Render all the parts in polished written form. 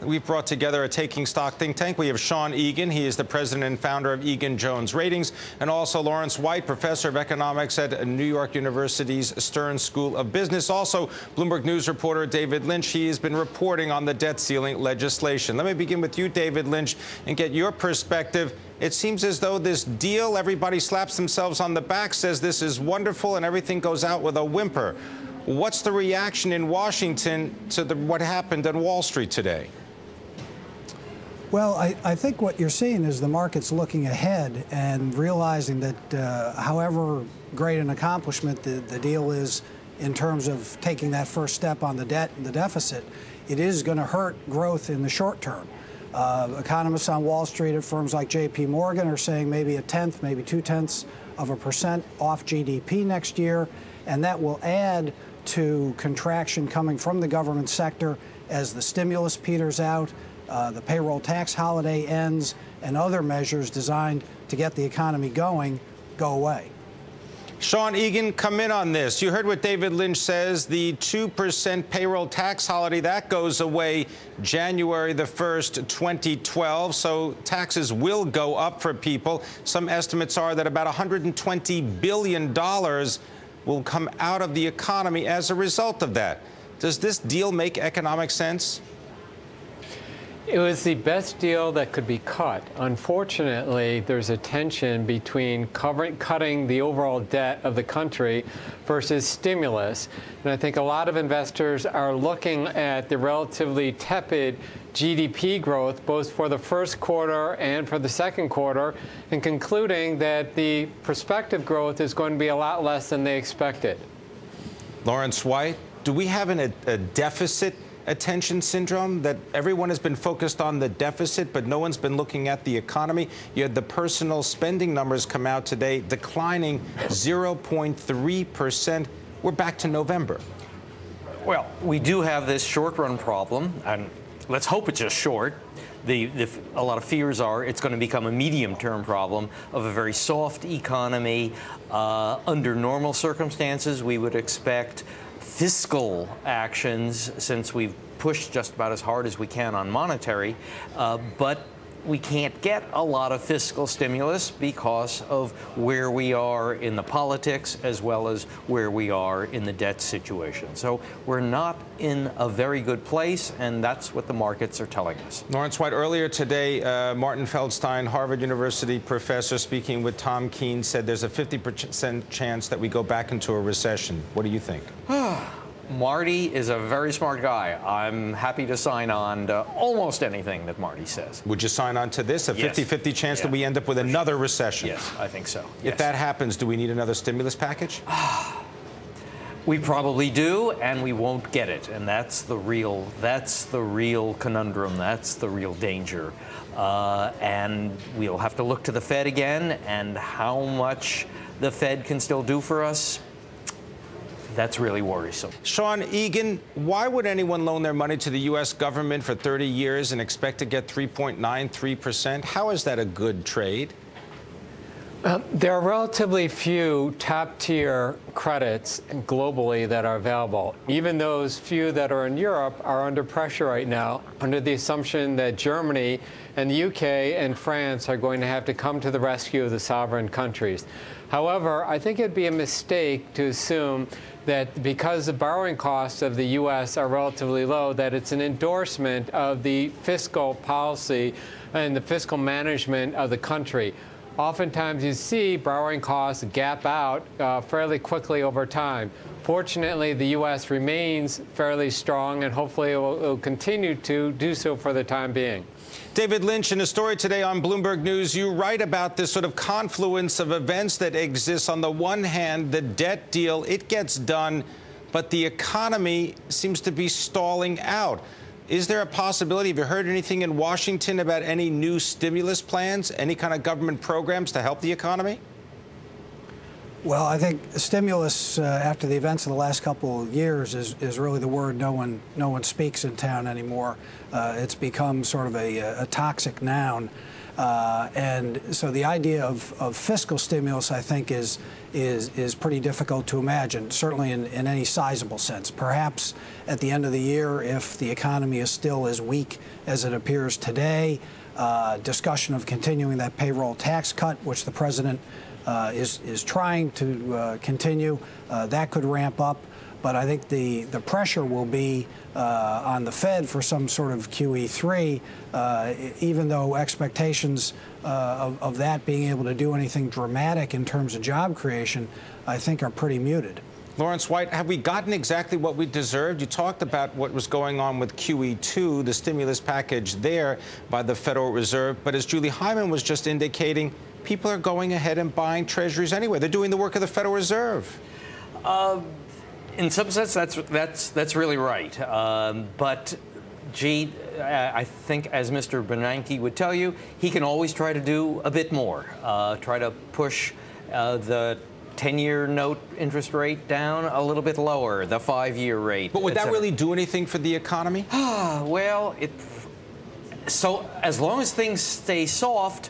We've brought together a taking stock think tank. We have Sean Egan. He is the president and founder of Egan-Jones Ratings, and also Lawrence White, professor of economics at New York University's Stern School of Business. Also, Bloomberg News reporter David Lynch. He has been reporting on the debt ceiling legislation. Let me begin with you, David Lynch, and get your perspective. It seems as though this deal, everybody slaps themselves on the back, says this is wonderful, and everything goes out with a whimper. What's the reaction in Washington to what happened on Wall Street today? Well, I think what you're seeing is the market's looking ahead and realizing that however great an accomplishment the deal is in terms of taking that first step on the debt and the deficit, it is going to hurt growth in the short term. Economists on Wall Street at firms like J.P. Morgan are saying maybe 1/10, maybe 0.2% off GDP next year, and that will add to contraction coming from the government sector as the stimulus peters out, the payroll tax holiday ends, and other measures designed to get the economy going go away. Sean Egan, come in on this. You heard what David Lynch says, the 2% payroll tax holiday, that goes away January the 1st, 2012. So taxes will go up for people. Some estimates are that about $120 billion will come out of the economy as a result of that. Does this deal make economic sense? It was the best deal that could be cut. Unfortunately, there's a tension between cutting the overall debt of the country versus stimulus. And I think a lot of investors are looking at the relatively tepid GDP growth, both for the first quarter and for the second quarter, and concluding that the prospective growth is going to be a lot less than they expected. Lawrence White, do we have a deficit attention syndrome, that everyone has been focused on the deficit, but no one's been looking at the economy? You had the personal spending numbers come out today, declining 0.3%. We're back to November. Well, we do have this short-run problem, and let's hope it's just short. A lot of fears are it's going to become a medium-term problem of a very soft economy. Under normal circumstances, we would expect fiscal actions, since we've pushed just about as hard as we can on monetary, but we can't get a lot of fiscal stimulus because of where we are in the politics as well as where we are in the debt situation. So we're not in a very good place, and that's what the markets are telling us. Lawrence White, earlier today, Martin Feldstein, Harvard University professor, speaking with Tom Keene, said there's a 50% chance that we go back into a recession. What do you think? Marty is a very smart guy. I'm happy to sign on to almost anything that Marty says. Would you sign on to this? A 50-50 chance that we end up with another recession? Yes, I think so. If that happens, do we need another stimulus package? We probably do, and we won't get it. And that's the real conundrum. That's the real danger. And we'll have to look to the Fed again, and how much the Fed can still do for us. That's really worrisome. Sean Egan, why would anyone loan their money to the U.S. government for 30 years and expect to get 3.93%? How is that a good trade? There are relatively few top-tier credits globally that are available. Even those few that are in Europe are under pressure right now, under the assumption that Germany and the UK and France are going to have to come to the rescue of the sovereign countries. However, I think it'd be a mistake to assume that because the borrowing costs of the U.S. are relatively low, that it's an endorsement of the fiscal policy and the fiscal management of the country. Oftentimes you see borrowing costs gap out fairly quickly over time. Fortunately, the U.S. remains fairly strong, and hopefully it will continue to do so for the time being. David Lynch, in a story today on Bloomberg News, you write about this sort of confluence of events that exists. On the one hand, the debt deal, it gets done, but the economy seems to be stalling out. Is there a possibility, have you heard anything in Washington about any new stimulus plans, any kind of government programs to help the economy? Well, I think stimulus, after the events of the last couple of years, is really the word no one speaks in town anymore. It's become sort of a toxic noun. And so the idea of fiscal stimulus, I think, is pretty difficult to imagine, certainly in any sizable sense. Perhaps at the end of the year, if the economy is still as weak as it appears today, discussion of continuing that payroll tax cut, which the president is trying to continue, that could ramp up. But I think the pressure will be on the Fed for some sort of QE3, even though expectations of that being able to do anything dramatic in terms of job creation, I think, are pretty muted. Lawrence White, have we gotten exactly what we deserved? You talked about what was going on with QE2, the stimulus package there by the Federal Reserve. But as Julie Hyman was just indicating, people are going ahead and buying Treasuries anyway. They're doing the work of the Federal Reserve. In some sense, that's really right. But, gee, I think, as Mr. Bernanke would tell you, he can always try to do a bit more, try to push the 10-year note interest rate down a little bit lower, the 5-year rate. But would that really do anything for the economy? Well, so as long as things stay soft,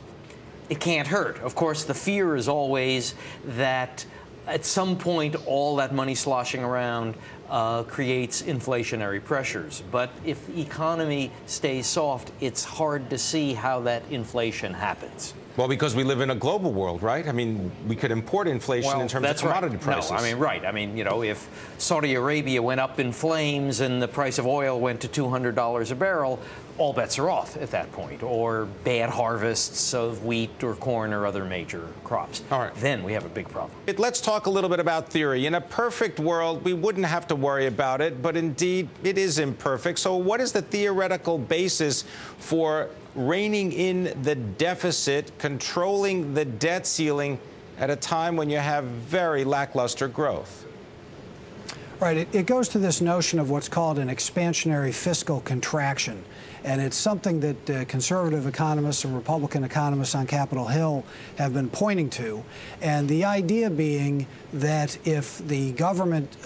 it can't hurt. Of course, the fear is always that at some point, all that money sloshing around creates inflationary pressures. But if the economy stays soft, it's hard to see how that inflation happens. Well, because we live in a global world, right? I mean, we could import inflation in terms of commodity prices. No, I mean, right. I mean, you know, if Saudi Arabia went up in flames and the price of oil went to $200 a barrel, all bets are off at that point. Or bad harvests of wheat or corn or other major crops. All right. Then we have a big problem. Let's talk a little bit about theory. In a perfect world, we wouldn't have to worry about it, but indeed, it is imperfect. So what is the theoretical basis for reining in the deficit, controlling the debt ceiling at a time when you have very lackluster growth? Right. It goes to this notion of what's called an expansionary fiscal contraction. And it's something that conservative economists and Republican economists on Capitol Hill have been pointing to. And the idea being that if the government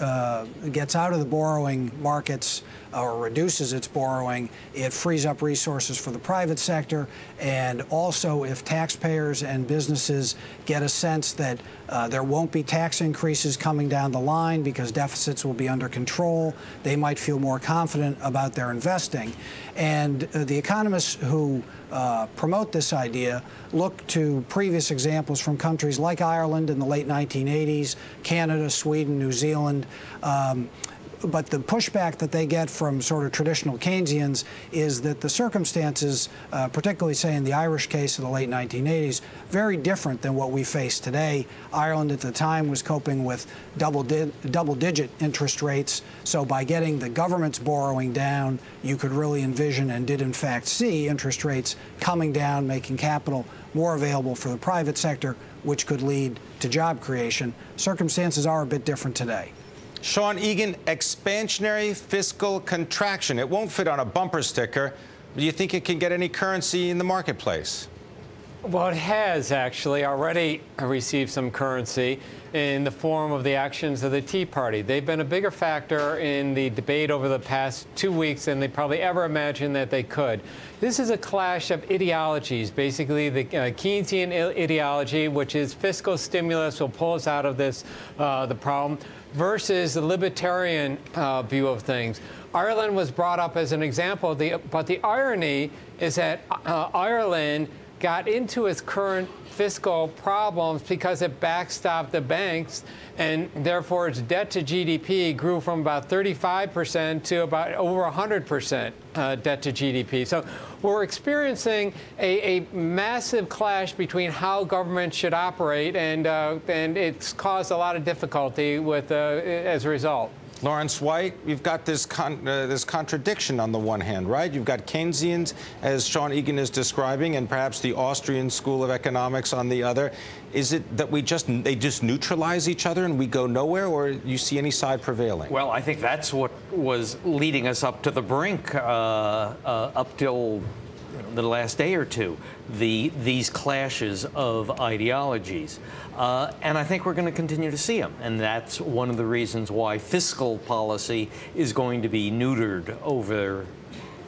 gets out of the borrowing markets or reduces its borrowing, it frees up resources for the private sector. And also, if taxpayers and businesses get a sense that there won't be tax increases coming down the line because deficits will be under control, they might feel more confident about their investing. And the economists who promote this idea look to previous examples from countries like Ireland in the late 1980s, Canada, Sweden, New Zealand. But the pushback that they get from sort of traditional Keynesians is that the circumstances, particularly, say, in the Irish case of the late 1980s, very different than what we face today. Ireland at the time was coping with double-digit interest rates. So by getting the government's borrowing down, you could really envision and did, in fact, see interest rates coming down, making capital more available for the private sector, which could lead to job creation. Circumstances are a bit different today. Sean Egan, expansionary fiscal contraction. It won't fit on a bumper sticker. Do you think it can get any currency in the marketplace? Well, it has actually already received some currency in the form of the actions of the Tea Party. They've been a bigger factor in the debate over the past 2 weeks than they probably ever imagined that they could. This is a clash of ideologies, basically the Keynesian ideology, which is fiscal stimulus will pull us out of this, the problem, versus the libertarian view of things. Ireland was brought up as an example, but the irony is that Ireland got into its current fiscal problems because it backstopped the banks, and therefore its debt to GDP grew from about 35% to about over 100% debt to GDP. So we're experiencing a massive clash between how government should operate, and it's caused a lot of difficulty with as a result. Lawrence White, you've got this contradiction on the one hand, right? You've got Keynesians, as Sean Egan is describing, and perhaps the Austrian School of Economics on the other. Is it that they just neutralize each other and we go nowhere, or you see any side prevailing? Well, I think that's what was leading us up to the brink up till the last day or two, these clashes of ideologies. And I think we're going to continue to see them. And that's one of the reasons why fiscal policy is going to be neutered over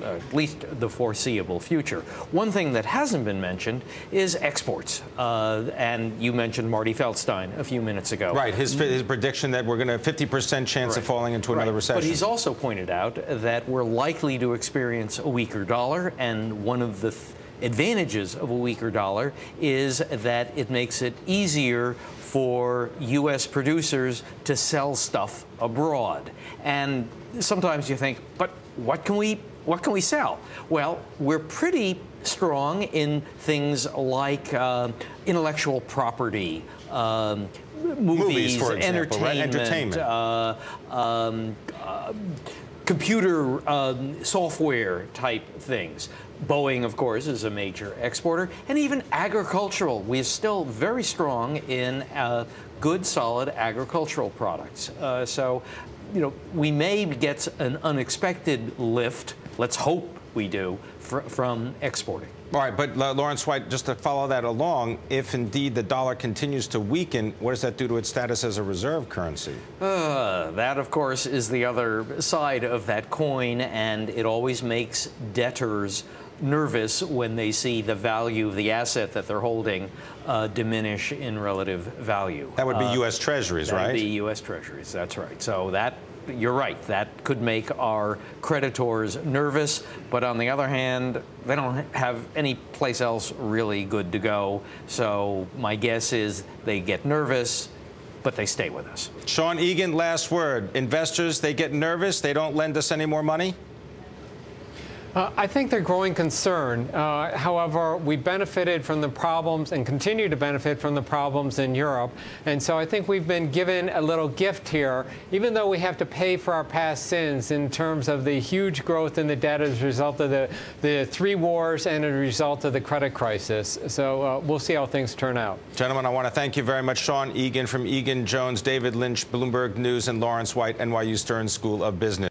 at least the foreseeable future. One thing that hasn't been mentioned is exports. And you mentioned Marty Feldstein a few minutes ago. Right, his prediction that we're going to have 50% chance of falling into another recession. But he's also pointed out that we're likely to experience a weaker dollar, and one of the advantages of a weaker dollar is that it makes it easier for U.S. producers to sell stuff abroad. And sometimes you think, but what can we sell? Well, we're pretty strong in things like intellectual property, movies, for example, entertainment, computer software type things. Boeing, of course, is a major exporter, and even agricultural. We're still very strong in good, solid agricultural products. So, you know, we may get an unexpected lift. Let's hope we do from exporting. All right, but Lawrence White, just to follow that along, if indeed the dollar continues to weaken, what does that do to its status as a reserve currency? That, of course, is the other side of that coin, and it always makes debtors nervous when they see the value of the asset that they're holding diminish in relative value. That would be U.S. Treasuries, right? That would be U.S. Treasuries, that's right. So that, you're right, that could make our creditors nervous, but on the other hand, they don't have any place else really good to go. So my guess is they get nervous, but they stay with us. Sean Egan, last word. Investors, they get nervous, they don't lend us any more money? I think they're growing concern. However, we benefited from the problems and continue to benefit from the problems in Europe. And so I think we've been given a little gift here, even though we have to pay for our past sins in terms of the huge growth in the debt as a result of the three wars and as a result of the credit crisis. So we'll see how things turn out. Gentlemen, I want to thank you very much. Sean Egan from Egan-Jones, David Lynch, Bloomberg News, and Lawrence White, NYU Stern School of Business.